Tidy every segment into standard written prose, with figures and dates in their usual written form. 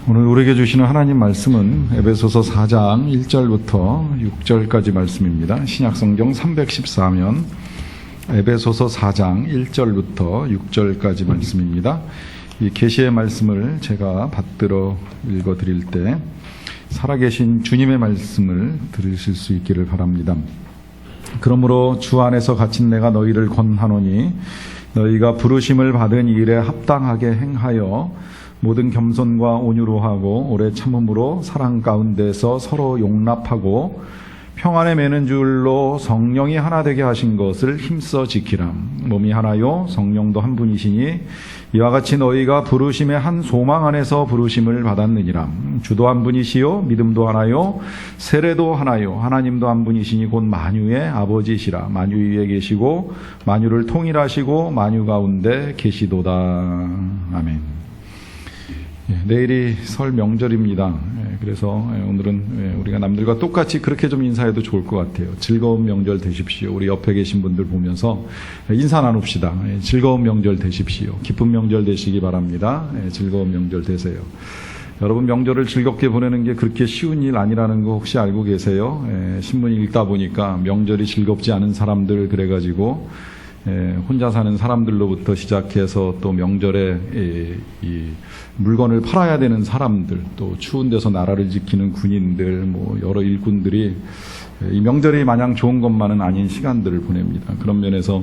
오늘 우리에게 주시는 하나님 말씀은 에베소서 4장 1절부터 6절까지 말씀입니다. 신약성경 314면 에베소서 4장 1절부터 6절까지 말씀입니다. 이 계시의 말씀을 제가 받들어 읽어드릴 때 살아계신 주님의 말씀을 들으실 수 있기를 바랍니다. 그러므로 주 안에서 갇힌 내가 너희를 권하노니 너희가 부르심을 받은 일에 합당하게 행하여 모든 겸손과 온유로 하고 오래 참음으로 사랑 가운데서 서로 용납하고 평안에 매는 줄로 성령이 하나 되게 하신 것을 힘써 지키라. 몸이 하나요 성령도 한 분이시니 이와 같이 너희가 부르심의 한 소망 안에서 부르심을 받았느니라. 주도 한 분이시요 믿음도 하나요 세례도 하나요 하나님도 한 분이시니 곧 만유의 아버지시라. 만유 위에 계시고 만유를 통일하시고 만유 가운데 계시도다. 아멘. 내일이 설 명절입니다. 그래서 오늘은 우리가 남들과 똑같이 그렇게 좀 인사해도 좋을 것 같아요. 즐거운 명절 되십시오. 우리 옆에 계신 분들 보면서 인사 나눕시다. 즐거운 명절 되십시오. 기쁜 명절 되시기 바랍니다. 즐거운 명절 되세요. 여러분, 명절을 즐겁게 보내는 게 그렇게 쉬운 일 아니라는 거 혹시 알고 계세요? 신문 읽다 보니까 명절이 즐겁지 않은 사람들 그래가지고 혼자 사는 사람들로부터 시작해서 또 명절에 이 물건을 팔아야 되는 사람들, 또 추운 데서 나라를 지키는 군인들, 여러 일꾼들이 이 명절이 마냥 좋은 것만은 아닌 시간들을 보냅니다. 그런 면에서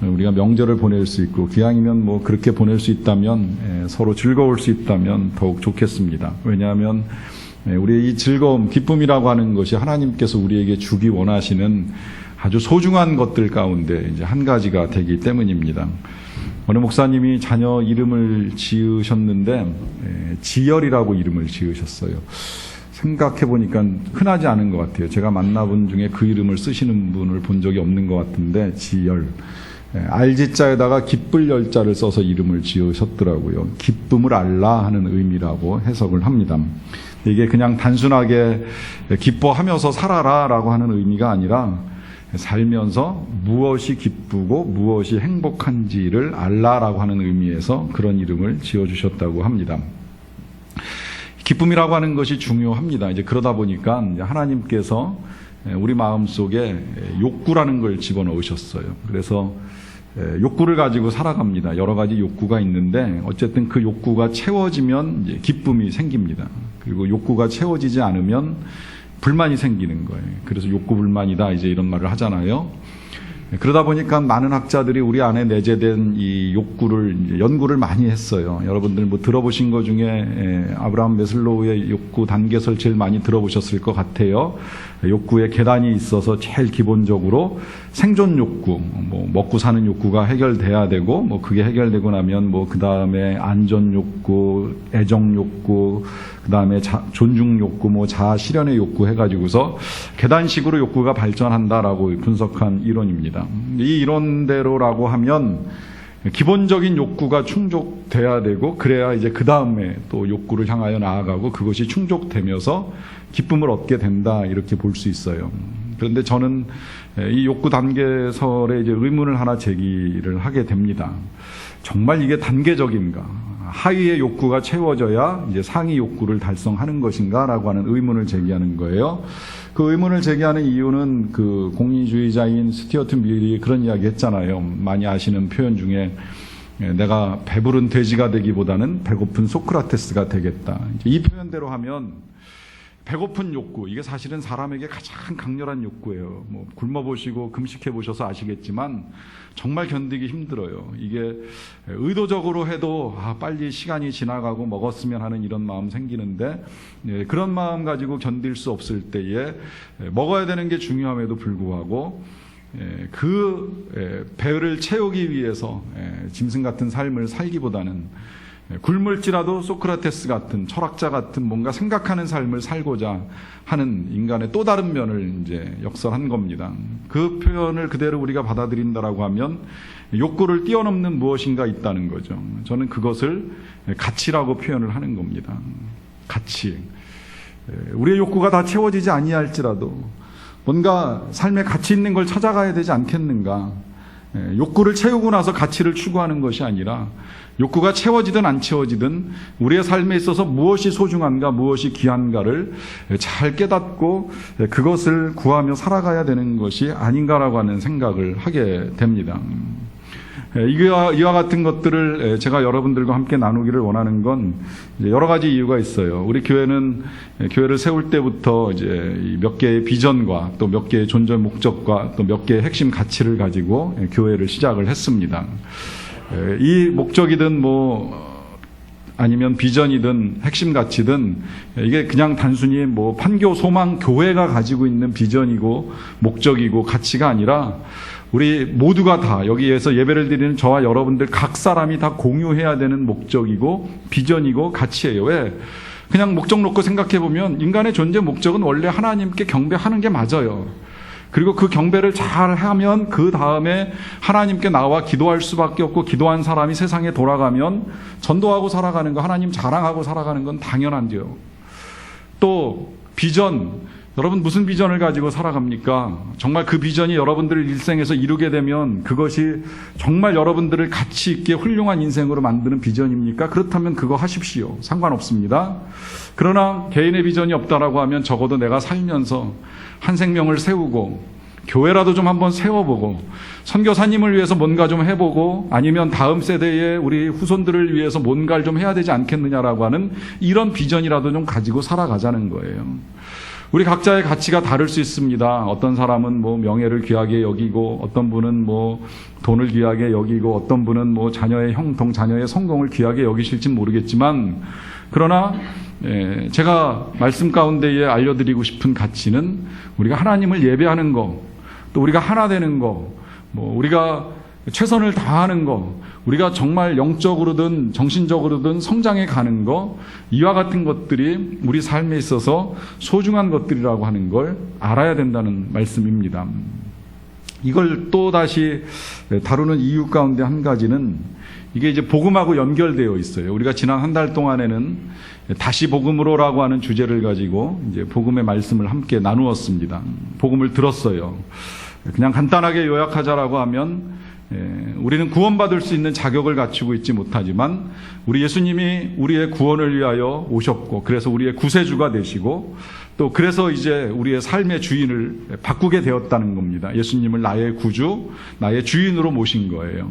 우리가 명절을 보낼 수 있고 기왕이면 그렇게 보낼 수 있다면 서로 즐거울 수 있다면 더욱 좋겠습니다. 왜냐하면 우리의 이 즐거움, 기쁨이라고 하는 것이 하나님께서 우리에게 주기 원하시는 아주 소중한 것들 가운데 이제 한 가지가 되기 때문입니다. 어느 목사님이 자녀 이름을 지으셨는데 지열이라고 이름을 지으셨어요. 생각해 보니까 흔하지 않은 것 같아요. 제가 만나본 중에 그 이름을 쓰시는 분을 본 적이 없는 것 같은데 지열. 알지자에다가 기쁠 열자를 써서 이름을 지으셨더라고요. 기쁨을 알라 하는 의미라고 해석을 합니다. 이게 그냥 단순하게 기뻐하면서 살아라 라고 하는 의미가 아니라 살면서 무엇이 기쁘고 무엇이 행복한지를 알라라고 하는 의미에서 그런 이름을 지어주셨다고 합니다. 기쁨이라고 하는 것이 중요합니다. 이제 그러다 보니까 하나님께서 우리 마음속에 욕구라는 걸 집어넣으셨어요. 그래서 욕구를 가지고 살아갑니다. 여러 가지 욕구가 있는데 어쨌든 그 욕구가 채워지면 이제 기쁨이 생깁니다. 그리고 욕구가 채워지지 않으면 불만이 생기는 거예요. 그래서 욕구 불만이다 이제 이런 말을 하잖아요. 그러다 보니까 많은 학자들이 우리 안에 내재된 이 욕구를 이제 연구를 많이 했어요. 여러분들 들어보신 것 중에 아브라함 메슬로우의 욕구 단계설 제일 많이 들어보셨을 것 같아요. 욕구의 계단이 있어서 제일 기본적으로 생존 욕구, 먹고 사는 욕구가 해결돼야 되고, 그게 해결되고 나면 그 다음에 안전 욕구, 애정 욕구, 그 다음에 존중 욕구, 자아 실현의 욕구 해가지고서 계단식으로 욕구가 발전한다라고 분석한 이론입니다. 이 이론대로라고 하면 기본적인 욕구가 충족돼야 되고 그래야 이제 그 다음에 또 욕구를 향하여 나아가고 그것이 충족되면서 기쁨을 얻게 된다 이렇게 볼 수 있어요. 그런데 저는 이 욕구 단계설에 이제 의문을 하나 제기를 하게 됩니다. 정말 이게 단계적인가? 하위의 욕구가 채워져야 이제 상위 욕구를 달성하는 것인가라고 하는 의문을 제기하는 거예요. 그 의문을 제기하는 이유는 그 공리주의자인 스튜어트 밀이 그런 이야기 했잖아요. 많이 아시는 표현 중에 내가 배부른 돼지가 되기보다는 배고픈 소크라테스가 되겠다. 이 표현대로 하면 배고픈 욕구, 이게 사실은 사람에게 가장 강렬한 욕구예요. 굶어보시고 금식해보셔서 아시겠지만 정말 견디기 힘들어요. 이게 의도적으로 해도 빨리 시간이 지나가고 먹었으면 하는 이런 마음 생기는데 그런 마음 가지고 견딜 수 없을 때에 먹어야 되는 게 중요함에도 불구하고 그 배를 채우기 위해서 짐승 같은 삶을 살기보다는 굶을지라도 소크라테스 같은 철학자 같은 뭔가 생각하는 삶을 살고자 하는 인간의 또 다른 면을 이제 역설한 겁니다. 그 표현을 그대로 우리가 받아들인다라고 하면 욕구를 뛰어넘는 무엇인가 있다는 거죠. 저는 그것을 가치라고 표현을 하는 겁니다. 가치. 우리의 욕구가 다 채워지지 아니할지라도 뭔가 삶에 가치 있는 걸 찾아가야 되지 않겠는가. 욕구를 채우고 나서 가치를 추구하는 것이 아니라 욕구가 채워지든 안 채워지든 우리의 삶에 있어서 무엇이 소중한가, 무엇이 귀한가를 잘 깨닫고 그것을 구하며 살아가야 되는 것이 아닌가라고 하는 생각을 하게 됩니다. 이와 같은 것들을 제가 여러분들과 함께 나누기를 원하는 건 여러 가지 이유가 있어요. 우리 교회는 교회를 세울 때부터 이제 몇 개의 비전과 또 몇 개의 존재 목적과 또 몇 개의 핵심 가치를 가지고 교회를 시작을 했습니다. 이 목적이든 아니면 비전이든 핵심 가치든 이게 그냥 단순히 판교 소망 교회가 가지고 있는 비전이고 목적이고 가치가 아니라 우리 모두가 다 여기에서 예배를 드리는 저와 여러분들 각 사람이 다 공유해야 되는 목적이고 비전이고 가치예요. 왜? 그냥 목적 놓고 생각해 보면 인간의 존재 목적은 원래 하나님께 경배하는 게 맞아요. 그리고 그 경배를 잘 하면 그 다음에 하나님께 나와 기도할 수밖에 없고, 기도한 사람이 세상에 돌아가면 전도하고 살아가는 거, 하나님 자랑하고 살아가는 건 당연한데요. 또 비전, 여러분 무슨 비전을 가지고 살아갑니까? 정말 그 비전이 여러분들을 일생에서 이루게 되면 그것이 정말 여러분들을 가치 있게 훌륭한 인생으로 만드는 비전입니까? 그렇다면 그거 하십시오. 상관없습니다. 그러나 개인의 비전이 없다라고 하면 적어도 내가 살면서 한 생명을 세우고 교회라도 좀 한번 세워보고 선교사님을 위해서 뭔가 좀 해보고 아니면 다음 세대의 우리 후손들을 위해서 뭔가를 좀 해야 되지 않겠느냐라고 하는 이런 비전이라도 좀 가지고 살아가자는 거예요. 우리 각자의 가치가 다를 수 있습니다. 어떤 사람은 명예를 귀하게 여기고, 어떤 분은 돈을 귀하게 여기고, 어떤 분은 자녀의 형통, 자녀의 성공을 귀하게 여기실진 모르겠지만, 그러나 제가 말씀 가운데에 알려드리고 싶은 가치는 우리가 하나님을 예배하는 거, 또 우리가 하나 되는 거, 우리가 최선을 다하는 거, 우리가 정말 영적으로든 정신적으로든 성장해 가는 거, 이와 같은 것들이 우리 삶에 있어서 소중한 것들이라고 하는 걸 알아야 된다는 말씀입니다. 이걸 또 다시 다루는 이유 가운데 한 가지는 이게 이제 복음하고 연결되어 있어요. 우리가 지난 한 달 동안에는 다시 복음으로라고 하는 주제를 가지고 이제 복음의 말씀을 함께 나누었습니다. 복음을 들었어요. 그냥 간단하게 요약하자라고 하면 우리는 구원받을 수 있는 자격을 갖추고 있지 못하지만 우리 예수님이 우리의 구원을 위하여 오셨고, 그래서 우리의 구세주가 되시고, 또 그래서 이제 우리의 삶의 주인을 바꾸게 되었다는 겁니다. 예수님을 나의 구주, 나의 주인으로 모신 거예요.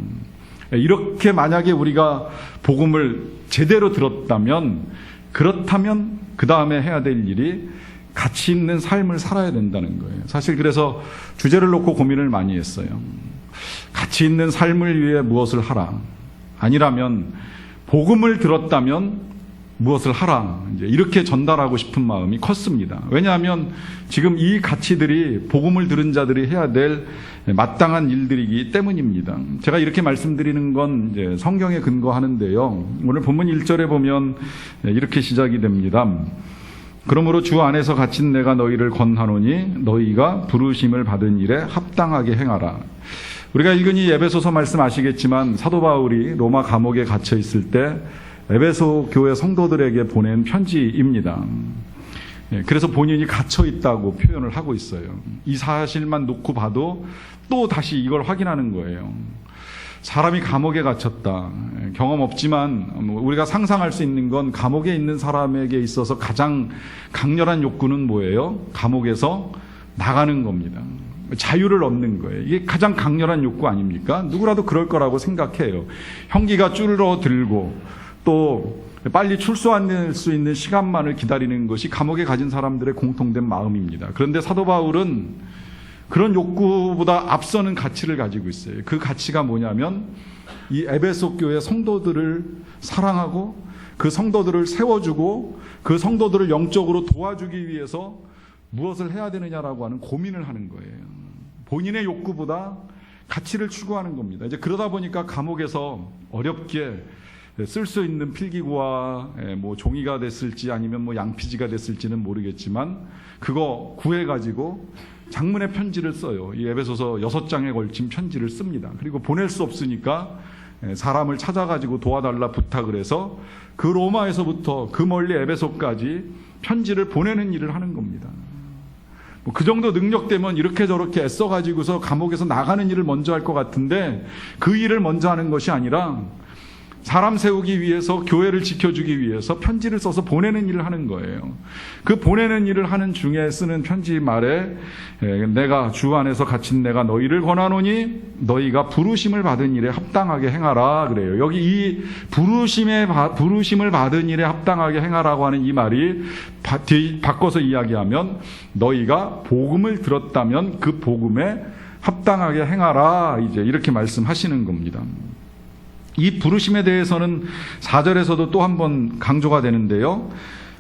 이렇게 만약에 우리가 복음을 제대로 들었다면, 그렇다면 그 다음에 해야 될 일이 가치 있는 삶을 살아야 된다는 거예요. 사실 그래서 주제를 놓고 고민을 많이 했어요. 가치 있는 삶을 위해 무엇을 하라. 아니라면 복음을 들었다면 무엇을 하라. 이제 이렇게 전달하고 싶은 마음이 컸습니다. 왜냐하면 지금 이 가치들이 복음을 들은 자들이 해야 될 마땅한 일들이기 때문입니다. 제가 이렇게 말씀드리는 건 이제 성경에 근거하는데요. 오늘 본문 1절에 보면 이렇게 시작이 됩니다. 그러므로 주 안에서 갇힌 내가 너희를 권하노니 너희가 부르심을 받은 일에 합당하게 행하라. 우리가 읽은 이 에베소서 말씀 아시겠지만 사도 바울이 로마 감옥에 갇혀 있을 때 에베소 교회 성도들에게 보낸 편지입니다. 그래서 본인이 갇혀 있다고 표현을 하고 있어요. 이 사실만 놓고 봐도 또 다시 이걸 확인하는 거예요. 사람이 감옥에 갇혔다. 경험 없지만 우리가 상상할 수 있는 건 감옥에 있는 사람에게 있어서 가장 강렬한 욕구는 뭐예요? 감옥에서 나가는 겁니다. 자유를 얻는 거예요. 이게 가장 강렬한 욕구 아닙니까? 누구라도 그럴 거라고 생각해요. 형기가 줄어들고 또 빨리 출소할 수 있는 시간만을 기다리는 것이 감옥에 갇힌 사람들의 공통된 마음입니다. 그런데 사도 바울은 그런 욕구보다 앞서는 가치를 가지고 있어요. 그 가치가 뭐냐면 이 에베소 교회 성도들을 사랑하고 그 성도들을 세워주고 그 성도들을 영적으로 도와주기 위해서 무엇을 해야 되느냐라고 하는 고민을 하는 거예요. 본인의 욕구보다 가치를 추구하는 겁니다. 이제 그러다 보니까 감옥에서 어렵게 쓸 수 있는 필기구와 종이가 됐을지 아니면 양피지가 됐을지는 모르겠지만 그거 구해가지고 장문의 편지를 써요. 이 에베소서 6장에 걸친 편지를 씁니다. 그리고 보낼 수 없으니까 사람을 찾아가지고 도와달라 부탁을 해서 그 로마에서부터 그 멀리 에베소까지 편지를 보내는 일을 하는 겁니다. 그 정도 능력되면 이렇게 저렇게 애써가지고서 감옥에서 나가는 일을 먼저 할 것 같은데 그 일을 먼저 하는 것이 아니라 사람 세우기 위해서, 교회를 지켜주기 위해서 편지를 써서 보내는 일을 하는 거예요. 그 보내는 일을 하는 중에 쓰는 편지 말에 내가 주 안에서 갇힌 내가 너희를 권하노니 너희가 부르심을 받은 일에 합당하게 행하라 그래요. 여기 이 부르심을 받은 일에 합당하게 행하라고 하는 이 말이 바꿔서 이야기하면 너희가 복음을 들었다면 그 복음에 합당하게 행하라, 이제 이렇게 말씀하시는 겁니다. 이 부르심에 대해서는 4절에서도 또 한 번 강조가 되는데요.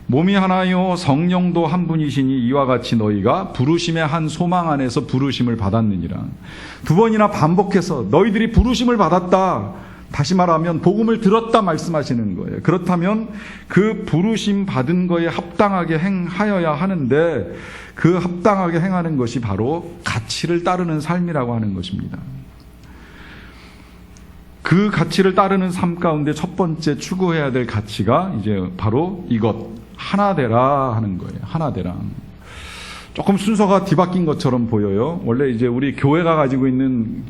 몸이 하나요 성령도 한 분이시니 이와 같이 너희가 부르심의 한 소망 안에서 부르심을 받았느니라. 두 번이나 반복해서 너희들이 부르심을 받았다, 다시 말하면 복음을 들었다 말씀하시는 거예요. 그렇다면 그 부르심 받은 거에 합당하게 행하여야 하는데 그 합당하게 행하는 것이 바로 가치를 따르는 삶이라고 하는 것입니다. 그 가치를 따르는 삶 가운데 첫 번째 추구해야 될 가치가 이제 바로 이것, 하나 되라 하는 거예요. 하나 되라. 조금 순서가 뒤바뀐 것처럼 보여요. 원래 이제 우리 교회가 가지고 있는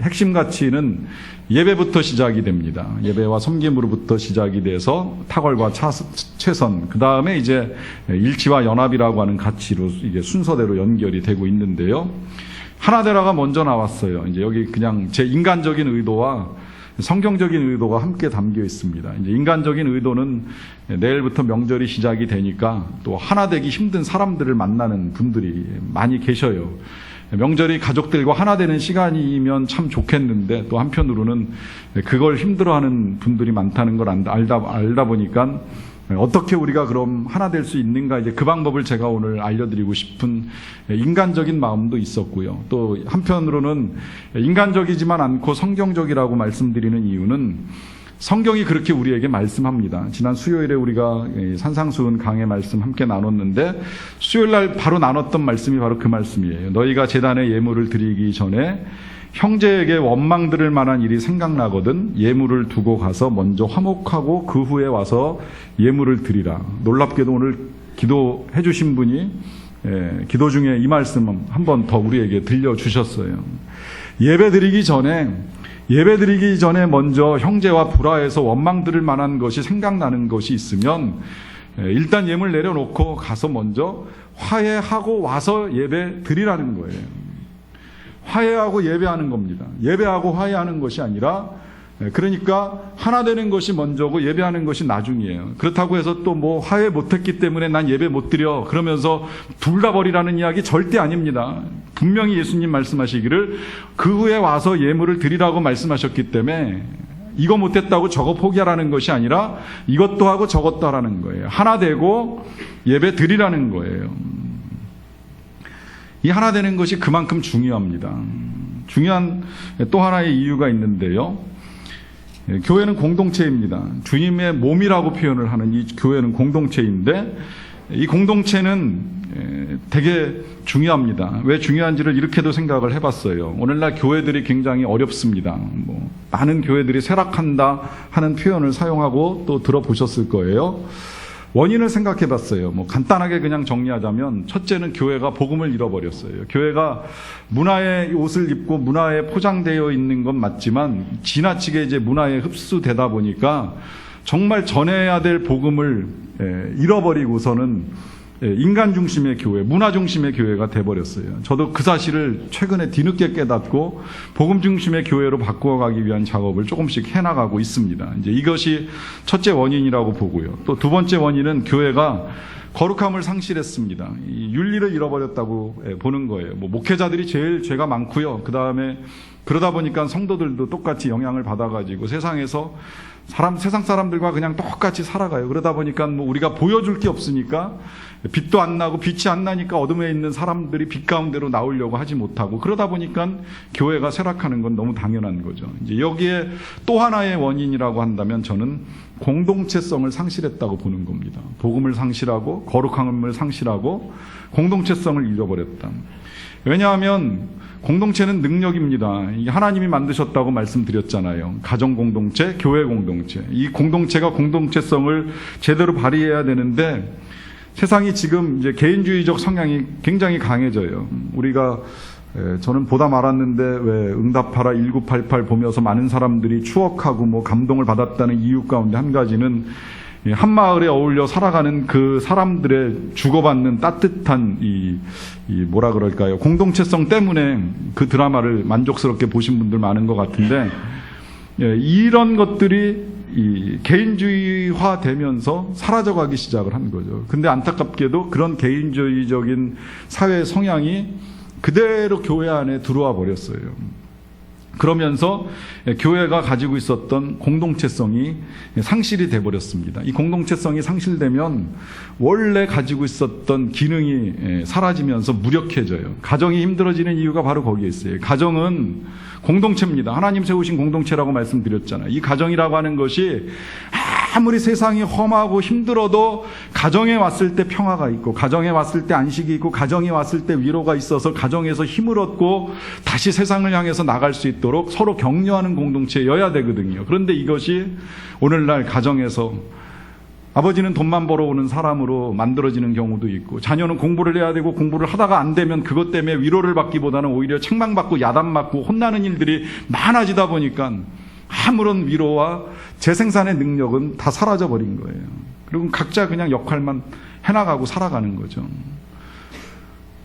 핵심 가치는 예배부터 시작이 됩니다. 예배와 섬김으로부터 시작이 돼서 탁월과 최선, 그 다음에 이제 일치와 연합이라고 하는 가치로 이게 순서대로 연결이 되고 있는데요. 하나되라가 먼저 나왔어요. 이제 여기 그냥 제 인간적인 의도와 성경적인 의도가 함께 담겨 있습니다. 이제 인간적인 의도는 내일부터 명절이 시작이 되니까 또 하나 되기 힘든 사람들을 만나는 분들이 많이 계셔요. 명절이 가족들과 하나 되는 시간이면 참 좋겠는데 또 한편으로는 그걸 힘들어하는 분들이 많다는 걸 알다 보니까 어떻게 우리가 그럼 하나 될 수 있는가, 이제 그 방법을 제가 오늘 알려드리고 싶은 인간적인 마음도 있었고요. 또 한편으로는 인간적이지만 않고 성경적이라고 말씀드리는 이유는 성경이 그렇게 우리에게 말씀합니다. 지난 수요일에 우리가 산상수훈 강해 말씀 함께 나눴는데 수요일 날 바로 나눴던 말씀이 바로 그 말씀이에요. 너희가 제단에 예물을 드리기 전에 형제에게 원망 들을 만한 일이 생각나거든 예물을 두고 가서 먼저 화목하고 그 후에 와서 예물을 드리라. 놀랍게도 오늘 기도해 주신 분이 기도 중에 이 말씀 한 번 더 우리에게 들려주셨어요. 예배 드리기 전에 먼저 형제와 불화해서 원망 들을 만한 것이 생각나는 것이 있으면 일단 예물 내려놓고 가서 먼저 화해하고 와서 예배 드리라는 거예요. 화해하고 예배하는 겁니다. 예배하고 화해하는 것이 아니라, 그러니까 하나 되는 것이 먼저고 예배하는 것이 나중이에요. 그렇다고 해서 또 뭐 화해 못했기 때문에 난 예배 못 드려 그러면서 둘 다 버리라는 이야기 절대 아닙니다. 분명히 예수님 말씀하시기를 그 후에 와서 예물을 드리라고 말씀하셨기 때문에 이거 못했다고 저거 포기하라는 것이 아니라 이것도 하고 저것도 하라는 거예요. 하나 되고 예배 드리라는 거예요. 이 하나 되는 것이 그만큼 중요합니다. 중요한 또 하나의 이유가 있는데요. 교회는 공동체입니다. 주님의 몸이라고 표현을 하는 이 교회는 공동체인데 이 공동체는 되게 중요합니다. 왜 중요한지를 이렇게도 생각을 해봤어요. 오늘날 교회들이 굉장히 어렵습니다. 많은 교회들이 쇠락한다 하는 표현을 사용하고 또 들어보셨을 거예요. 원인을 생각해 봤어요. 간단하게 그냥 정리하자면 첫째는 교회가 복음을 잃어버렸어요. 교회가 문화의 옷을 입고 문화에 포장되어 있는 건 맞지만 지나치게 이제 문화에 흡수되다 보니까 정말 전해야 될 복음을 잃어버리고서는 인간 중심의 교회, 문화 중심의 교회가 돼버렸어요. 저도 그 사실을 최근에 뒤늦게 깨닫고 복음 중심의 교회로 바꾸어가기 위한 작업을 조금씩 해나가고 있습니다. 이제 이것이 첫째 원인이라고 보고요. 또 두 번째 원인은 교회가 거룩함을 상실했습니다. 이 윤리를 잃어버렸다고 보는 거예요. 목회자들이 제일 죄가 많고요. 그 다음에 그러다 보니까 성도들도 똑같이 영향을 받아가지고 세상에서 세상 사람들과 그냥 똑같이 살아가요. 그러다 보니까 우리가 보여줄 게 없으니까 빛도 안 나고 빛이 안 나니까 어둠에 있는 사람들이 빛 가운데로 나오려고 하지 못하고 그러다 보니까 교회가 쇠락하는 건 너무 당연한 거죠. 이제 여기에 또 하나의 원인이라고 한다면 저는 공동체성을 상실했다고 보는 겁니다. 복음을 상실하고 거룩함을 상실하고 공동체성을 잃어버렸다. 왜냐하면 공동체는 능력입니다. 하나님이 만드셨다고 말씀드렸잖아요. 가정 공동체, 교회 공동체. 이 공동체가 공동체성을 제대로 발휘해야 되는데 세상이 지금 이제 개인주의적 성향이 굉장히 강해져요. 우리가 저는 보다 말았는데 왜 응답하라 1988 보면서 많은 사람들이 추억하고 뭐 감동을 받았다는 이유 가운데 한 가지는 한 마을에 어울려 살아가는 그 사람들의 주고받는 따뜻한 이 뭐라 그럴까요? 공동체성 때문에 그 드라마를 만족스럽게 보신 분들 많은 것 같은데, 이런 것들이 개인주의화 되면서 사라져가기 시작을 한 거죠. 근데 안타깝게도 그런 개인주의적인 사회 성향이 그대로 교회 안에 들어와 버렸어요. 그러면서 교회가 가지고 있었던 공동체성이 상실이 돼버렸습니다. 이 공동체성이 상실되면 원래 가지고 있었던 기능이 사라지면서 무력해져요. 가정이 힘들어지는 이유가 바로 거기에 있어요. 가정은 공동체입니다. 하나님 세우신 공동체라고 말씀드렸잖아요. 이 가정이라고 하는 것이 아무리 세상이 험하고 힘들어도 가정에 왔을 때 평화가 있고, 가정에 왔을 때 안식이 있고, 가정에 왔을 때 위로가 있어서 가정에서 힘을 얻고 다시 세상을 향해서 나갈 수 있도록 서로 격려하는 공동체여야 되거든요. 그런데 이것이 오늘날 가정에서 아버지는 돈만 벌어오는 사람으로 만들어지는 경우도 있고, 자녀는 공부를 해야 되고 공부를 하다가 안 되면 그것 때문에 위로를 받기보다는 오히려 책망받고 야단맞고 혼나는 일들이 많아지다 보니까 아무런 위로와 재생산의 능력은 다 사라져버린 거예요. 그리고 각자 그냥 역할만 해나가고 살아가는 거죠.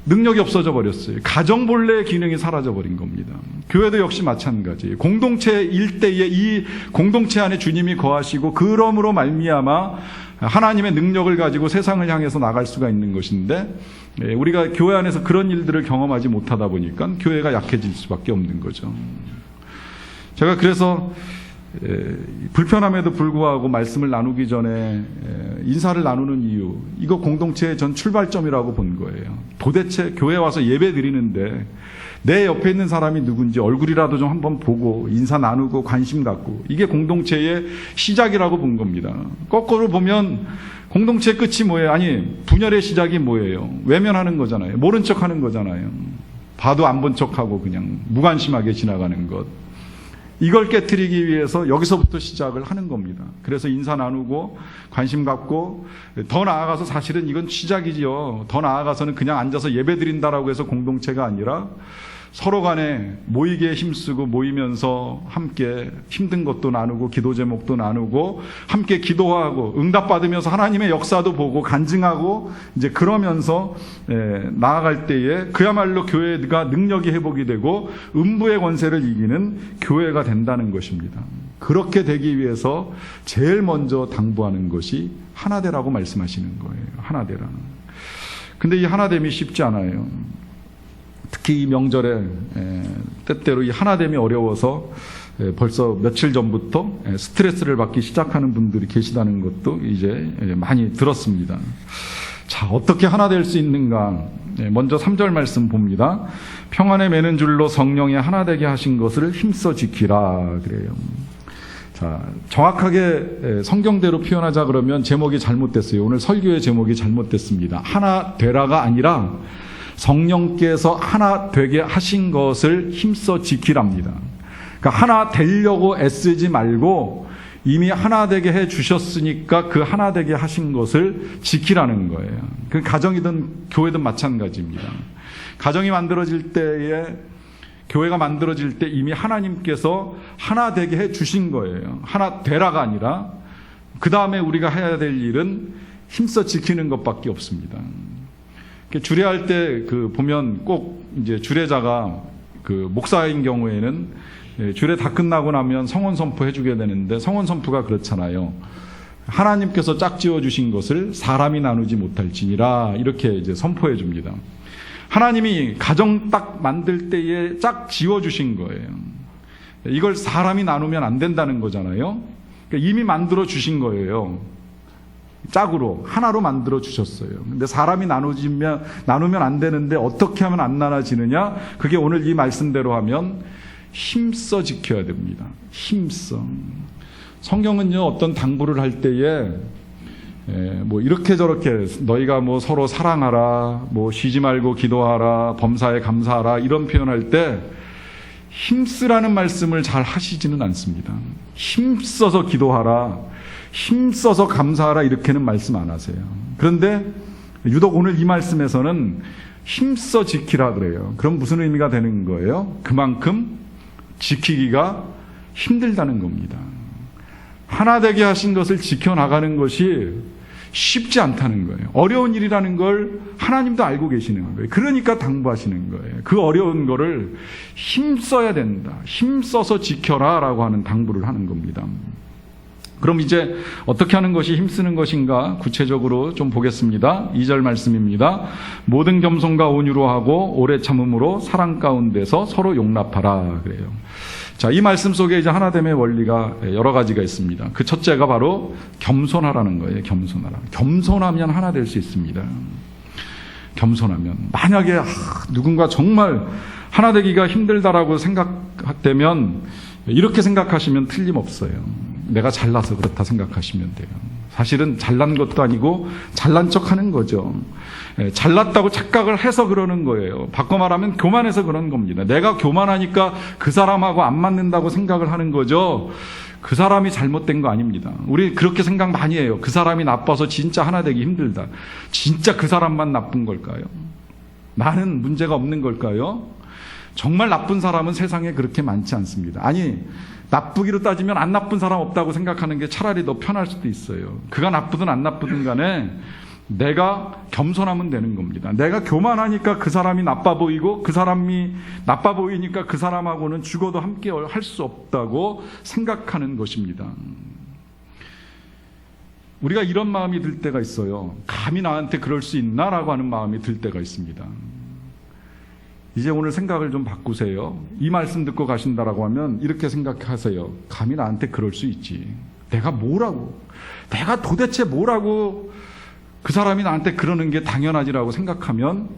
능력이 없어져 버렸어요. 가정 본래의 기능이 사라져 버린 겁니다. 교회도 역시 마찬가지예요. 공동체 일대에 이 공동체 안에 주님이 거하시고, 그러므로 말미암아 하나님의 능력을 가지고 세상을 향해서 나갈 수가 있는 것인데, 우리가 교회 안에서 그런 일들을 경험하지 못하다 보니까 교회가 약해질 수밖에 없는 거죠. 제가 그래서 불편함에도 불구하고 말씀을 나누기 전에 인사를 나누는 이유, 이거 공동체의 전 출발점이라고 본 거예요. 도대체 교회 와서 예배 드리는데 내 옆에 있는 사람이 누군지 얼굴이라도 좀 한번 보고 인사 나누고 관심 갖고, 이게 공동체의 시작이라고 본 겁니다. 거꾸로 보면 공동체의 끝이 뭐예요? 아니, 분열의 시작이 뭐예요? 외면하는 거잖아요. 모른 척하는 거잖아요. 봐도 안 본 척하고 그냥 무관심하게 지나가는 것. 이걸 깨트리기 위해서 여기서부터 시작을 하는 겁니다. 그래서 인사 나누고 관심 갖고, 더 나아가서 사실은 이건 시작이지요. 더 나아가서는 그냥 앉아서 예배 드린다라고 해서 공동체가 아니라 서로 간에 모이기에 힘쓰고 모이면서 함께 힘든 것도 나누고 기도 제목도 나누고 함께 기도하고 응답받으면서 하나님의 역사도 보고 간증하고, 이제 그러면서 나아갈 때에 그야말로 교회가 능력이 회복이 되고 음부의 권세를 이기는 교회가 된다는 것입니다. 그렇게 되기 위해서 제일 먼저 당부하는 것이 하나되라고 말씀하시는 거예요. 하나되라. 근데 이 하나됨이 쉽지 않아요. 특히 이 명절에 때때로 이 하나됨이 어려워서 벌써 며칠 전부터 스트레스를 받기 시작하는 분들이 계시다는 것도 이제 많이 들었습니다. 자, 어떻게 하나 될 수 있는가? 먼저 3절 말씀 봅니다. 평안에 매는 줄로 성령에 하나 되게 하신 것을 힘써 지키라 그래요. 자, 정확하게 성경대로 표현하자 그러면 제목이 잘못됐어요. 오늘 설교의 제목이 잘못됐습니다. 하나 되라가 아니라 성령께서 하나 되게 하신 것을 힘써 지키랍니다. 그러니까 하나 되려고 애쓰지 말고 이미 하나 되게 해 주셨으니까 그 하나 되게 하신 것을 지키라는 거예요. 그 가정이든 교회든 마찬가지입니다. 가정이 만들어질 때에, 교회가 만들어질 때 이미 하나님께서 하나 되게 해 주신 거예요. 하나 되라가 아니라 그 다음에 우리가 해야 될 일은 힘써 지키는 것밖에 없습니다. 주례할 때 보면 꼭 이제 주례자가 목사인 경우에는 주례 다 끝나고 나면 성원 선포 해주게 되는데, 성원 선포가 그렇잖아요. 하나님께서 짝지어 주신 것을 사람이 나누지 못할지니라, 이렇게 이제 선포해 줍니다. 하나님이 가정 딱 만들 때에 짝 지어 주신 거예요. 이걸 사람이 나누면 안 된다는 거잖아요. 그러니까 이미 만들어 주신 거예요. 짝으로 하나로 만들어 주셨어요. 근데 사람이 나누면 안 되는데 어떻게 하면 안 나눠지느냐? 그게 오늘 이 말씀대로 하면 힘써 지켜야 됩니다. 힘써. 성경은요, 어떤 당부를 할 때에 뭐 이렇게 저렇게 너희가 뭐 서로 사랑하라, 뭐 쉬지 말고 기도하라, 범사에 감사하라, 이런 표현할 때 힘쓰라는 말씀을 잘 하시지는 않습니다. 힘써서 기도하라, 힘써서 감사하라, 이렇게는 말씀 안 하세요. 그런데 유독 오늘 이 말씀에서는 힘써 지키라 그래요. 그럼 무슨 의미가 되는 거예요? 그만큼 지키기가 힘들다는 겁니다. 하나 되게 하신 것을 지켜나가는 것이 쉽지 않다는 거예요. 어려운 일이라는 걸 하나님도 알고 계시는 거예요. 그러니까 당부하시는 거예요. 그 어려운 거를 힘써야 된다. 힘써서 지켜라 라고 하는 당부를 하는 겁니다. 그럼 이제 어떻게 하는 것이 힘쓰는 것인가 구체적으로 좀 보겠습니다. 2절 말씀입니다. 모든 겸손과 온유로 하고 오래 참음으로 사랑 가운데서 서로 용납하라 그래요. 자, 이 말씀 속에 이제 하나됨의 원리가 여러 가지가 있습니다. 그 첫째가 바로 겸손하라는 거예요. 겸손하라. 겸손하면 하나 될 수 있습니다. 겸손하면. 만약에 누군가 정말 하나 되기가 힘들다라고 생각되면 이렇게 생각하시면 틀림없어요. 내가 잘나서 그렇다 생각하시면 돼요. 사실은 잘난 것도 아니고 잘난 척하는 거죠. 잘났다고 착각을 해서 그러는 거예요. 바꿔 말하면 교만해서 그런 겁니다. 내가 교만하니까 그 사람하고 안 맞는다고 생각을 하는 거죠. 그 사람이 잘못된 거 아닙니다. 우리 그렇게 생각 많이 해요. 그 사람이 나빠서 진짜 하나 되기 힘들다. 진짜 그 사람만 나쁜 걸까요? 나는 문제가 없는 걸까요? 정말 나쁜 사람은 세상에 그렇게 많지 않습니다. 아니, 나쁘기로 따지면 안 나쁜 사람 없다고 생각하는 게 차라리 더 편할 수도 있어요. 그가 나쁘든 안 나쁘든 간에 내가 겸손하면 되는 겁니다. 내가 교만하니까 그 사람이 나빠 보이고 그 사람이 나빠 보이니까 그 사람하고는 죽어도 함께 할 수 없다고 생각하는 것입니다. 우리가 이런 마음이 들 때가 있어요. 감히 나한테 그럴 수 있나라고 하는 마음이 들 때가 있습니다. 이제 오늘 생각을 좀 바꾸세요. 이 말씀 듣고 가신다라고 하면 이렇게 생각하세요. 감히 나한테 그럴 수 있지. 내가 뭐라고? 내가 도대체 뭐라고 그 사람이 나한테 그러는 게 당연하지라고 생각하면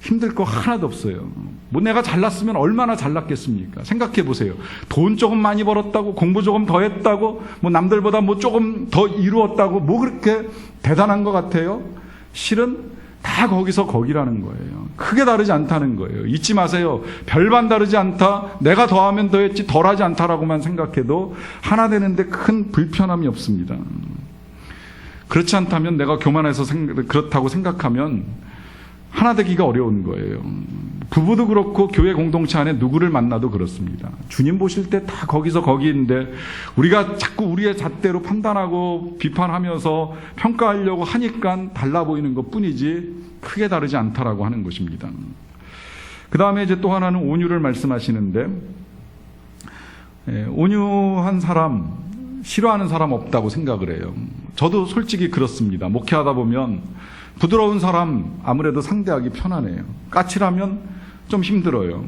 힘들 거 하나도 없어요. 뭐 내가 잘났으면 얼마나 잘났겠습니까? 생각해 보세요. 돈 조금 많이 벌었다고, 공부 조금 더 했다고, 뭐 남들보다 뭐 조금 더 이루었다고, 뭐 그렇게 대단한 것 같아요? 실은 다 거기서 거기라는 거예요. 크게 다르지 않다는 거예요. 잊지 마세요. 별반 다르지 않다. 내가 더하면 더했지 덜하지 않다라고만 생각해도 하나 되는데 큰 불편함이 없습니다. 그렇지 않다면 내가 교만해서 그렇다고 생각하면 하나 되기가 어려운 거예요. 부부도 그렇고 교회 공동체 안에 누구를 만나도 그렇습니다. 주님 보실 때 다 거기서 거기인데 우리가 자꾸 우리의 잣대로 판단하고 비판하면서 평가하려고 하니까 달라 보이는 것뿐이지 크게 다르지 않다라고 하는 것입니다. 그 다음에 이제 또 하나는 온유를 말씀하시는데 온유한 사람, 싫어하는 사람 없다고 생각을 해요. 저도 솔직히 그렇습니다. 목회하다 보면 부드러운 사람 아무래도 상대하기 편하네요. 까칠하면 좀 힘들어요.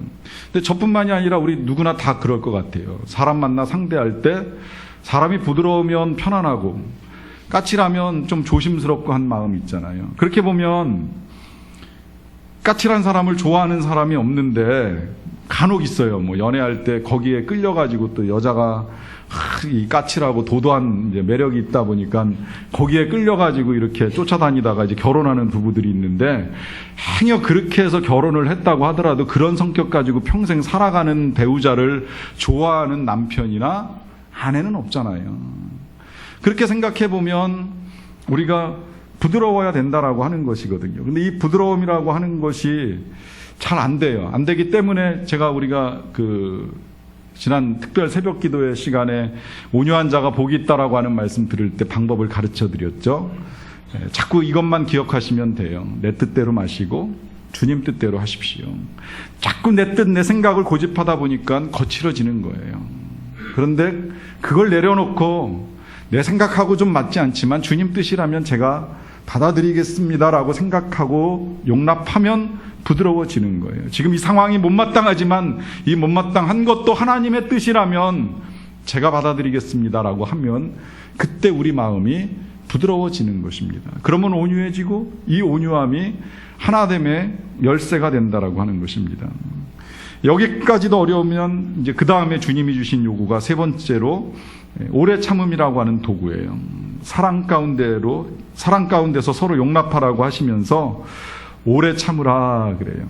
근데 저뿐만이 아니라 우리 누구나 다 그럴 것 같아요. 사람 만나 상대할 때 사람이 부드러우면 편안하고 까칠하면 좀 조심스럽고 한 마음이 있잖아요. 그렇게 보면 까칠한 사람을 좋아하는 사람이 없는데 간혹 있어요. 뭐 연애할 때 거기에 끌려가지고 또 여자가 이 까칠하고 도도한 이제 매력이 있다 보니까 거기에 끌려가지고 이렇게 쫓아다니다가 이제 결혼하는 부부들이 있는데 행여 그렇게 해서 결혼을 했다고 하더라도 그런 성격 가지고 평생 살아가는 배우자를 좋아하는 남편이나 아내는 없잖아요. 그렇게 생각해 보면 우리가 부드러워야 된다라고 하는 것이거든요. 근데 이 부드러움이라고 하는 것이 잘 안 돼요. 안 되기 때문에 우리가 지난 특별 새벽 기도의 시간에 온유한 자가 복이 있다라고 하는 말씀 들을 때 방법을 가르쳐 드렸죠. 자꾸 이것만 기억하시면 돼요. 내 뜻대로 마시고 주님 뜻대로 하십시오. 자꾸 내 뜻, 내 생각을 고집하다 보니까 거칠어지는 거예요. 그런데 그걸 내려놓고 내 생각하고 좀 맞지 않지만 주님 뜻이라면 제가 받아들이겠습니다라고 생각하고 용납하면 부드러워지는 거예요. 지금 이 상황이 못마땅하지만 이 못마땅한 것도 하나님의 뜻이라면 제가 받아들이겠습니다라고 하면 그때 우리 마음이 부드러워지는 것입니다. 그러면 온유해지고 이 온유함이 하나됨의 열쇠가 된다라고 하는 것입니다. 여기까지도 어려우면 이제 그 다음에 주님이 주신 요구가 세 번째로 오래 참음이라고 하는 도구예요. 사랑 가운데서 서로 용납하라고 하시면서 오래 참으라 그래요.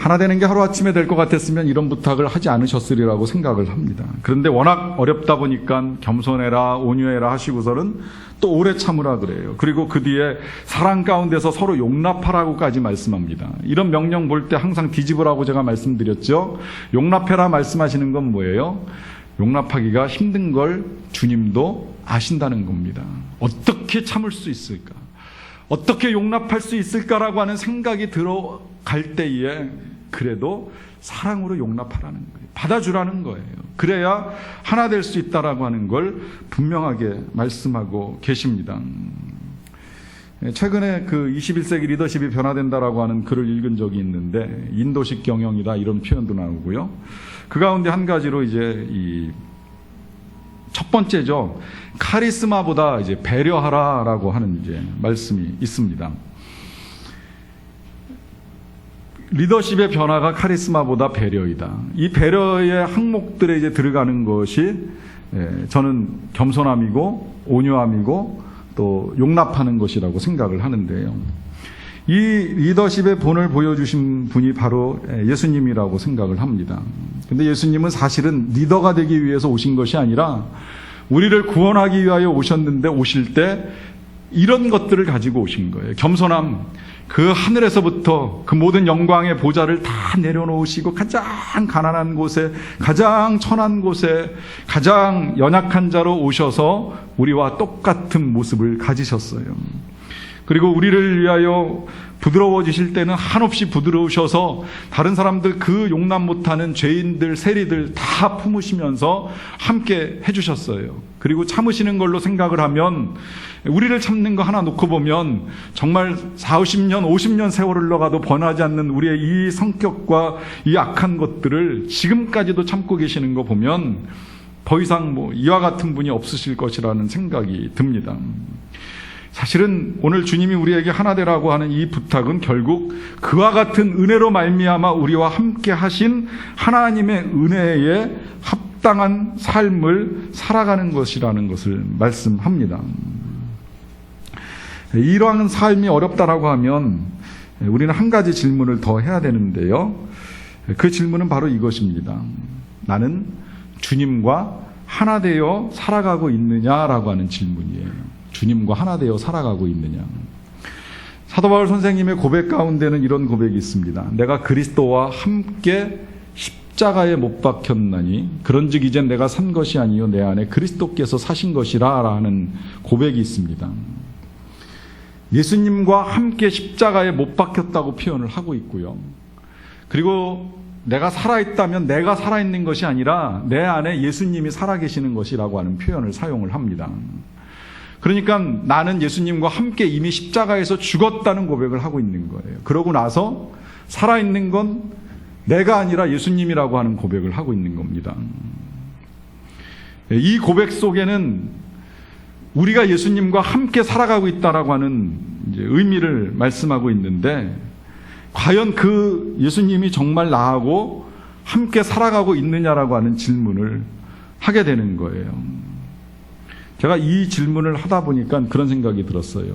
하나 되는 게 하루아침에 될 것 같았으면 이런 부탁을 하지 않으셨으리라고 생각을 합니다. 그런데 워낙 어렵다 보니까 겸손해라 온유해라 하시고서는 또 오래 참으라 그래요. 그리고 그 뒤에 사랑 가운데서 서로 용납하라고까지 말씀합니다. 이런 명령 볼 때 항상 뒤집으라고 제가 말씀드렸죠. 용납해라 말씀하시는 건 뭐예요? 용납하기가 힘든 걸 주님도 아신다는 겁니다. 어떻게 참을 수 있을까? 어떻게 용납할 수 있을까라고 하는 생각이 들어갈 때에 그래도 사랑으로 용납하라는 거예요. 받아주라는 거예요. 그래야 하나 될 수 있다라고 하는 걸 분명하게 말씀하고 계십니다. 최근에 그 21세기 리더십이 변화된다라고 하는 글을 읽은 적이 있는데 인도식 경영이다 이런 표현도 나오고요. 그 가운데 한 가지로 이제 이 첫 번째죠. 카리스마보다 이제 배려하라라고 하는 이제 말씀이 있습니다. 리더십의 변화가 카리스마보다 배려이다. 이 배려의 항목들에 이제 들어가는 것이 저는 겸손함이고 온유함이고 또 용납하는 것이라고 생각을 하는데요. 이 리더십의 본을 보여주신 분이 바로 예수님이라고 생각을 합니다. 근데 예수님은 사실은 리더가 되기 위해서 오신 것이 아니라 우리를 구원하기 위하여 오셨는데 오실 때 이런 것들을 가지고 오신 거예요. 겸손함, 그 하늘에서부터 그 모든 영광의 보좌를 다 내려놓으시고 가장 가난한 곳에, 가장 천한 곳에, 가장 연약한 자로 오셔서 우리와 똑같은 모습을 가지셨어요. 그리고 우리를 위하여 부드러워지실 때는 한없이 부드러우셔서 다른 사람들 그 용납 못하는 죄인들, 세리들 다 품으시면서 함께 해주셨어요. 그리고 참으시는 걸로 생각을 하면 우리를 참는 거 하나 놓고 보면 정말 40, 50년 세월을 흘러가도 변하지 않는 우리의 이 성격과 이 악한 것들을 지금까지도 참고 계시는 거 보면 더 이상 이와 같은 분이 없으실 것이라는 생각이 듭니다. 사실은 오늘 주님이 우리에게 하나 되라고 하는 이 부탁은 결국 그와 같은 은혜로 말미암아 우리와 함께 하신 하나님의 은혜에 합당한 삶을 살아가는 것이라는 것을 말씀합니다. 이러한 삶이 어렵다라고 하면 우리는 한 가지 질문을 더 해야 되는데요. 그 질문은 바로 이것입니다. 나는 주님과 하나 되어 살아가고 있느냐라고 하는 질문이에요. 주님과 하나 되어 살아가고 있느냐. 사도 바울 선생님의 고백 가운데는 이런 고백이 있습니다. 내가 그리스도와 함께 십자가에 못 박혔나니 그런즉 이젠 내가 산 것이 아니요 내 안에 그리스도께서 사신 것이라 하는 고백이 있습니다. 예수님과 함께 십자가에 못 박혔다고 표현을 하고 있고요. 그리고 내가 살아있다면 내가 살아있는 것이 아니라 내 안에 예수님이 살아계시는 것이라고 하는 표현을 사용을 합니다. 그러니까 나는 예수님과 함께 이미 십자가에서 죽었다는 고백을 하고 있는 거예요. 그러고 나서 살아있는 건 내가 아니라 예수님이라고 하는 고백을 하고 있는 겁니다. 이 고백 속에는 우리가 예수님과 함께 살아가고 있다라고 하는 이제 의미를 말씀하고 있는데 과연 그 예수님이 정말 나하고 함께 살아가고 있느냐라고 하는 질문을 하게 되는 거예요. 제가 이 질문을 하다 보니까 그런 생각이 들었어요.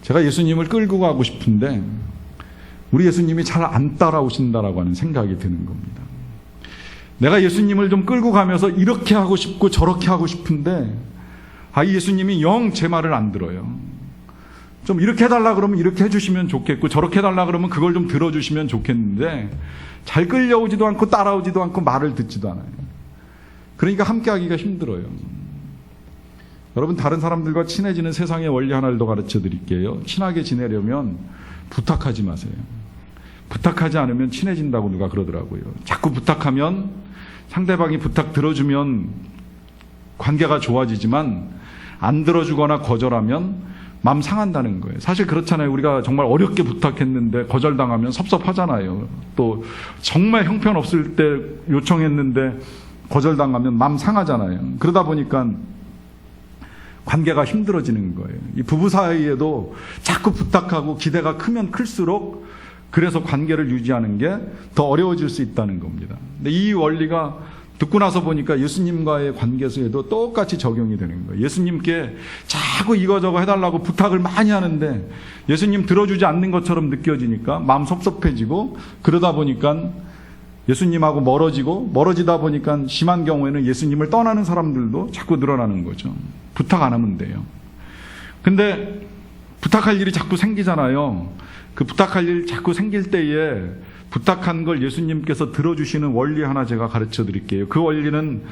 제가 예수님을 끌고 가고 싶은데 우리 예수님이 잘 안 따라오신다라고 하는 생각이 드는 겁니다. 내가 예수님을 좀 끌고 가면서 이렇게 하고 싶고 저렇게 하고 싶은데 이 예수님이 영 제 말을 안 들어요. 좀 이렇게 해달라 그러면 이렇게 해주시면 좋겠고 저렇게 해달라 그러면 그걸 좀 들어주시면 좋겠는데 잘 끌려오지도 않고 따라오지도 않고 말을 듣지도 않아요. 그러니까 함께하기가 힘들어요. 여러분 다른 사람들과 친해지는 세상의 원리 하나를 더 가르쳐 드릴게요. 친하게 지내려면 부탁하지 마세요. 부탁하지 않으면 친해진다고 누가 그러더라고요. 자꾸 부탁하면 상대방이 부탁 들어주면 관계가 좋아지지만 안 들어주거나 거절하면 마음 상한다는 거예요. 사실 그렇잖아요. 우리가 정말 어렵게 부탁했는데 거절당하면 섭섭하잖아요. 또 정말 형편없을 때 요청했는데 거절당하면 마음 상하잖아요. 그러다 보니까 관계가 힘들어지는 거예요. 이 부부 사이에도 자꾸 부탁하고 기대가 크면 클수록 그래서 관계를 유지하는 게 더 어려워질 수 있다는 겁니다. 근데 이 원리가 듣고 나서 보니까 예수님과의 관계에서도 똑같이 적용이 되는 거예요. 예수님께 자꾸 이거저거 해달라고 부탁을 많이 하는데 예수님 들어주지 않는 것처럼 느껴지니까 마음 섭섭해지고, 그러다 보니까 예수님하고 멀어지다 보니까 심한 경우에는 예수님을 떠나는 사람들도 자꾸 늘어나는 거죠. 부탁 안 하면 돼요. 근데 부탁할 일이 자꾸 생기잖아요. 그 부탁할 일 자꾸 생길 때에 부탁한 걸 예수님께서 들어주시는 원리 하나 제가 가르쳐 드릴게요. 그 원리는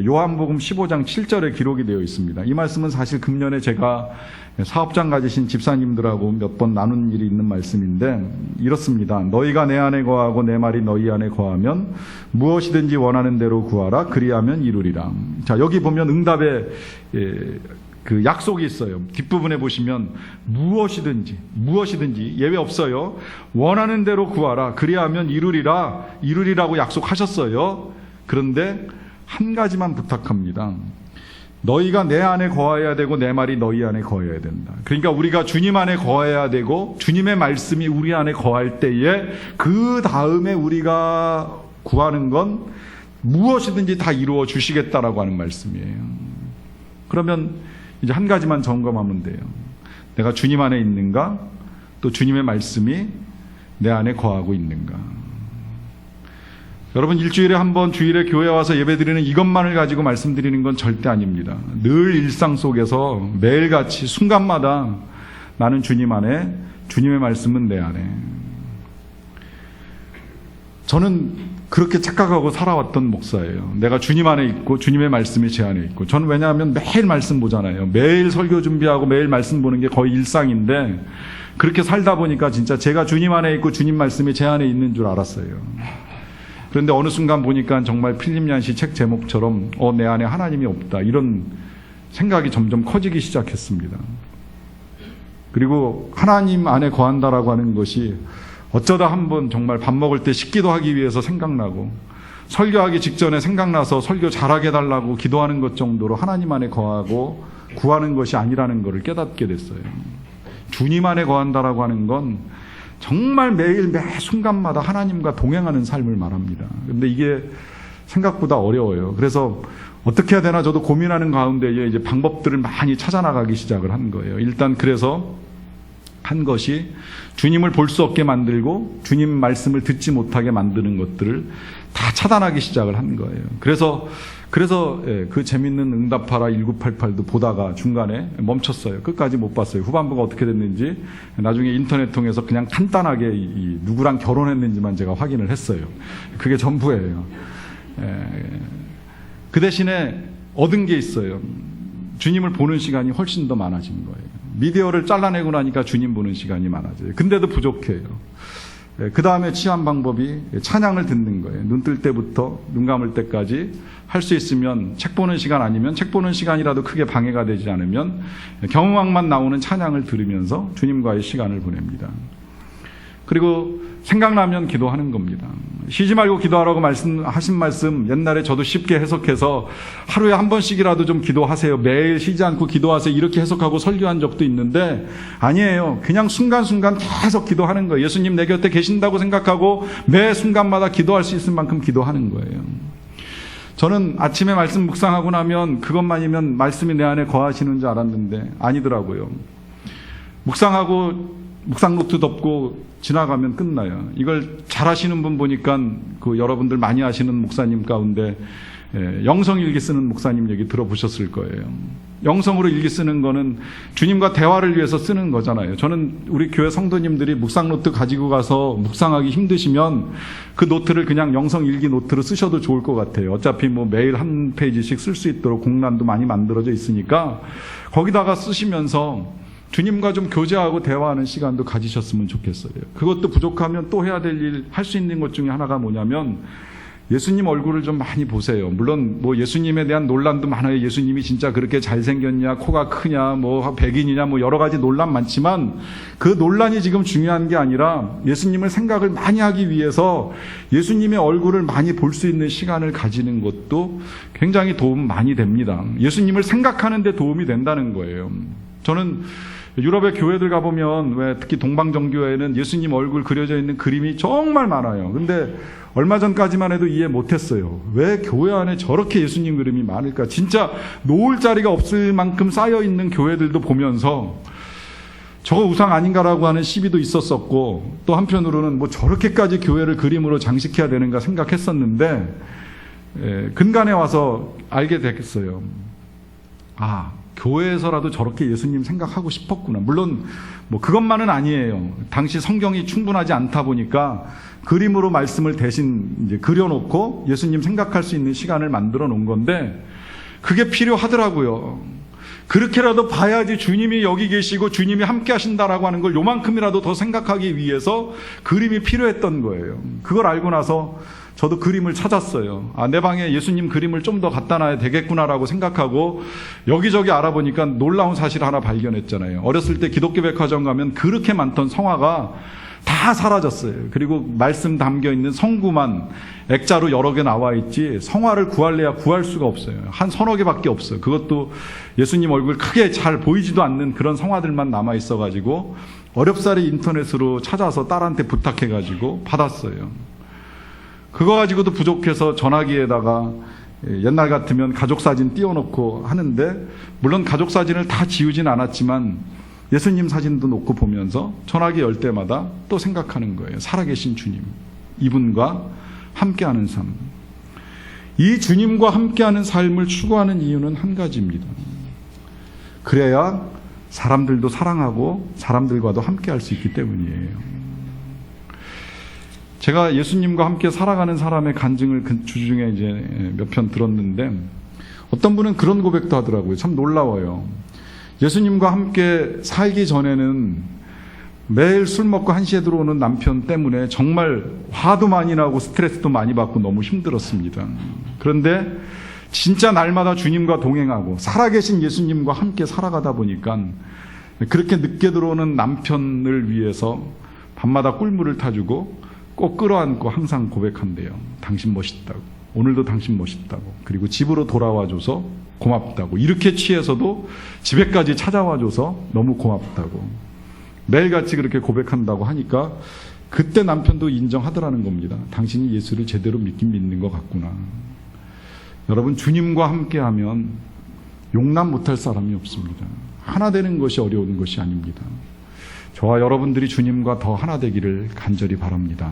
요한복음 15장 7절에 기록이 되어 있습니다. 이 말씀은 사실 금년에 제가 사업장 가지신 집사님들하고 몇 번 나눈 일이 있는 말씀인데 이렇습니다. 너희가 내 안에 거하고 내 말이 너희 안에 거하면 무엇이든지 원하는 대로 구하라. 그리하면 이루리라. 자, 여기 보면 응답의 그 약속이 있어요. 뒷부분에 보시면 무엇이든지 예외 없어요. 원하는 대로 구하라. 그리하면 이루리라고 약속하셨어요. 그런데 한 가지만 부탁합니다. 너희가 내 안에 거해야 되고 내 말이 너희 안에 거해야 된다. 그러니까 우리가 주님 안에 거해야 되고 주님의 말씀이 우리 안에 거할 때에 그 다음에 우리가 구하는 건 무엇이든지 다 이루어 주시겠다라고 하는 말씀이에요. 그러면 이제 한 가지만 점검하면 돼요. 내가 주님 안에 있는가? 또 주님의 말씀이 내 안에 거하고 있는가? 여러분, 일주일에 한 번 주일에 교회 와서 예배드리는 이것만을 가지고 말씀드리는 건 절대 아닙니다. 늘 일상 속에서 매일같이 순간마다 나는 주님 안에, 주님의 말씀은 내 안에. 저는 그렇게 착각하고 살아왔던 목사예요. 내가 주님 안에 있고 주님의 말씀이 제 안에 있고. 저는 왜냐하면 매일 말씀 보잖아요. 매일 설교 준비하고 매일 말씀 보는 게 거의 일상인데 그렇게 살다 보니까 진짜 제가 주님 안에 있고 주님 말씀이 제 안에 있는 줄 알았어요. 그런데 어느 순간 보니까 정말 필립 얀시 책 제목처럼 내 안에 하나님이 없다, 이런 생각이 점점 커지기 시작했습니다. 그리고 하나님 안에 거한다라고 하는 것이 어쩌다 한번 정말 밥 먹을 때 식기도 하기 위해서 생각나고 설교하기 직전에 생각나서 설교 잘하게 해달라고 기도하는 것 정도로 하나님 안에 거하고 구하는 것이 아니라는 것을 깨닫게 됐어요. 주님 안에 거한다라고 하는 건 정말 매일 매 순간마다 하나님과 동행하는 삶을 말합니다. 그런데 이게 생각보다 어려워요. 그래서 어떻게 해야 되나 저도 고민하는 가운데에 이제 방법들을 많이 찾아나가기 시작을 한 거예요. 일단 그래서 한 것이 주님을 볼 수 없게 만들고 주님 말씀을 듣지 못하게 만드는 것들을 다 차단하기 시작을 한 거예요. 그래서 그 재밌는 응답하라 1988도 보다가 중간에 멈췄어요. 끝까지 못 봤어요. 후반부가 어떻게 됐는지 나중에 인터넷 통해서 그냥 간단하게 누구랑 결혼했는지만 제가 확인을 했어요. 그게 전부예요. 그 대신에 얻은 게 있어요. 주님을 보는 시간이 훨씬 더 많아진 거예요. 미디어를 잘라내고 나니까 주님 보는 시간이 많아져요. 근데도 부족해요. 그 다음에 취한 방법이 찬양을 듣는 거예요. 눈 뜰 때부터 눈 감을 때까지 할 수 있으면 책 보는 시간 아니면 책 보는 시간이라도 크게 방해가 되지 않으면 경음악만 나오는 찬양을 들으면서 주님과의 시간을 보냅니다. 그리고 생각나면 기도하는 겁니다. 쉬지 말고 기도하라고 하신 말씀 옛날에 저도 쉽게 해석해서 하루에 한 번씩이라도 좀 기도하세요, 매일 쉬지 않고 기도하세요, 이렇게 해석하고 설교한 적도 있는데 아니에요. 그냥 순간순간 계속 기도하는 거예요. 예수님 내 곁에 계신다고 생각하고 매 순간마다 기도할 수 있을 만큼 기도하는 거예요. 저는 아침에 말씀 묵상하고 나면 그것만이면 말씀이 내 안에 거하시는 줄 알았는데 아니더라고요. 묵상하고 묵상 노트 덮고 지나가면 끝나요. 이걸 잘 하시는 분 보니까 그 여러분들 많이 아시는 목사님 가운데 영성 일기 쓰는 목사님 얘기 들어보셨을 거예요. 영성으로 일기 쓰는 거는 주님과 대화를 위해서 쓰는 거잖아요. 저는 우리 교회 성도님들이 묵상 노트 가지고 가서 묵상하기 힘드시면 그 노트를 그냥 영성 일기 노트로 쓰셔도 좋을 것 같아요. 어차피 뭐 매일 한 페이지씩 쓸 수 있도록 공란도 많이 만들어져 있으니까 거기다가 쓰시면서 주님과 좀 교제하고 대화하는 시간도 가지셨으면 좋겠어요. 그것도 부족하면 또 해야 될 일, 할 수 있는 것 중에 하나가 뭐냐면 예수님 얼굴을 좀 많이 보세요. 물론 뭐 예수님에 대한 논란도 많아요. 예수님이 진짜 그렇게 잘생겼냐, 코가 크냐, 뭐 백인이냐, 뭐 여러 가지 논란 많지만 그 논란이 지금 중요한 게 아니라 예수님을 생각을 많이 하기 위해서 예수님의 얼굴을 많이 볼 수 있는 시간을 가지는 것도 굉장히 도움 많이 됩니다. 예수님을 생각하는 데 도움이 된다는 거예요. 저는 유럽의 교회들 가보면 왜 특히 동방정교회는 예수님 얼굴 그려져 있는 그림이 정말 많아요. 근데 얼마 전까지만 해도 이해 못했어요. 왜 교회 안에 저렇게 예수님 그림이 많을까? 진짜 놓을 자리가 없을 만큼 쌓여있는 교회들도 보면서 저거 우상 아닌가라고 하는 시비도 있었었고, 또 한편으로는 뭐 저렇게까지 교회를 그림으로 장식해야 되는가 생각했었는데, 근간에 와서 알게 됐어요. 아, 교회에서라도 저렇게 예수님 생각하고 싶었구나. 물론 뭐 그것만은 아니에요. 당시 성경이 충분하지 않다 보니까 그림으로 말씀을 대신 이제 그려놓고 예수님 생각할 수 있는 시간을 만들어 놓은 건데, 그게 필요하더라고요. 그렇게라도 봐야지 주님이 여기 계시고 주님이 함께 하신다라고 하는 걸 요만큼이라도 더 생각하기 위해서 그림이 필요했던 거예요. 그걸 알고 나서 저도 그림을 찾았어요. 아, 내 방에 예수님 그림을 좀 더 갖다 놔야 되겠구나라고 생각하고 여기저기 알아보니까 놀라운 사실 하나 발견했잖아요. 어렸을 때 기독교 백화점 가면 그렇게 많던 성화가 다 사라졌어요. 그리고 말씀 담겨있는 성구만 액자로 여러 개 나와 있지 성화를 구할래야 구할 수가 없어요. 한 서너 개밖에 없어요. 그것도 예수님 얼굴 크게 잘 보이지도 않는 그런 성화들만 남아 있어가지고 어렵사리 인터넷으로 찾아서 딸한테 부탁해가지고 받았어요. 그거 가지고도 부족해서 전화기에다가 옛날 같으면 가족사진 띄워놓고 하는데, 물론 가족사진을 다 지우진 않았지만 예수님 사진도 놓고 보면서 전화기 열 때마다 또 생각하는 거예요. 살아계신 주님, 이분과 함께하는 삶. 이 주님과 함께하는 삶을 추구하는 이유는 한 가지입니다. 그래야 사람들도 사랑하고 사람들과도 함께할 수 있기 때문이에요. 제가 예수님과 함께 살아가는 사람의 간증을 그 주중에 이제 몇 편 들었는데, 어떤 분은 그런 고백도 하더라고요. 참 놀라워요. 예수님과 함께 살기 전에는 매일 술 먹고 1시에 들어오는 남편 때문에 정말 화도 많이 나고 스트레스도 많이 받고 너무 힘들었습니다. 그런데 진짜 날마다 주님과 동행하고 살아계신 예수님과 함께 살아가다 보니까 그렇게 늦게 들어오는 남편을 위해서 밤마다 꿀물을 타주고 꼭 끌어안고 항상 고백한대요. 당신 멋있다고. 오늘도 당신 멋있다고. 그리고 집으로 돌아와줘서 고맙다고. 이렇게 취해서도 집에까지 찾아와줘서 너무 고맙다고. 매일같이 그렇게 고백한다고 하니까 그때 남편도 인정하더라는 겁니다. 당신이 예수를 제대로 믿긴 믿는 것 같구나. 여러분, 주님과 함께하면 용납 못할 사람이 없습니다. 하나 되는 것이 어려운 것이 아닙니다. 저와 여러분들이 주님과 더 하나 되기를 간절히 바랍니다.